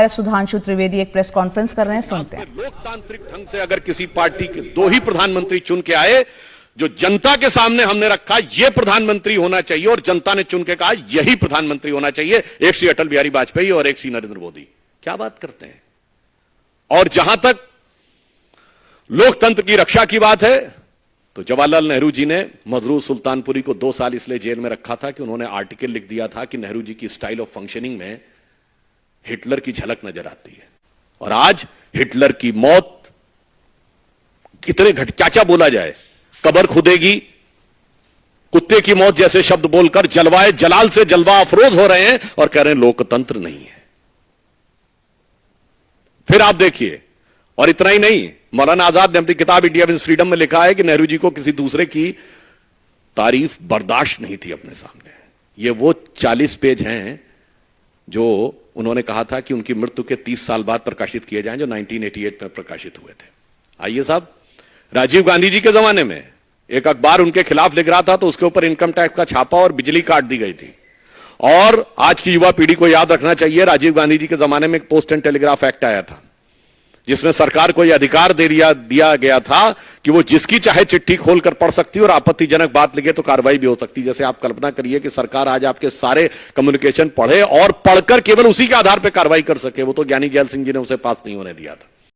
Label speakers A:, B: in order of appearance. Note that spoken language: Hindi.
A: सुधांशु त्रिवेदी एक प्रेस कॉन्फ्रेंस कर रहे हैं, सुनते हैं।
B: लोकतांत्रिक ढंग से अगर किसी पार्टी के दो ही प्रधानमंत्री चुन के आए, जो जनता के सामने हमने रखा ये प्रधानमंत्री होना चाहिए और जनता ने चुन के कहा यही प्रधानमंत्री होना चाहिए, एक श्री अटल बिहारी वाजपेयी और एक श्री नरेंद्र मोदी। क्या बात करते हैं। और जहां तक लोकतंत्र की रक्षा की बात है तो जवाहरलाल नेहरू जी ने मजरूर सुल्तानपुरी को 2 साल इसलिए जेल में रखा था कि उन्होंने आर्टिकल लिख दिया था कि नेहरू जी की स्टाइल ऑफ फंक्शनिंग में हिटलर की झलक नजर आती है। और आज हिटलर की मौत कितने क्या क्या बोला जाए, कब्र खुदेगी, कुत्ते की मौत जैसे शब्द बोलकर जलवाए जलाल से जलवा अफरोज हो रहे हैं और कह रहे हैं लोकतंत्र नहीं है। फिर आप देखिए, और इतना ही नहीं, मौलाना आजाद ने अपनी किताब इंडिया विंस फ्रीडम में लिखा है कि नेहरू जी को किसी दूसरे की तारीफ बर्दाश्त नहीं थी अपने सामने। ये वो 40 पेज हैं जो उन्होंने कहा था कि उनकी मृत्यु के 30 साल बाद प्रकाशित किए जाएं, जो 1988 में प्रकाशित हुए थे। आइए साहब, राजीव गांधी जी के जमाने में एक अखबार उनके खिलाफ लिख रहा था तो उसके ऊपर इनकम टैक्स का छापा और बिजली काट दी गई थी। और आज की युवा पीढ़ी को याद रखना चाहिए, राजीव गांधी जी के जमाने में एक पोस्ट एंड टेलीग्राफ एक्ट आया था जिसमें सरकार को यह अधिकार दिया गया था कि वो जिसकी चाहे चिट्ठी खोलकर पढ़ सकती और आपत्तिजनक बात लिखे तो कार्रवाई भी हो सकती। जैसे आप कल्पना करिए कि सरकार आज आपके सारे कम्युनिकेशन पढ़े और पढ़कर केवल उसी के आधार पर कार्रवाई कर सके। वो तो ज्ञानी जैल सिंह जी ने उसे पास नहीं होने दिया था।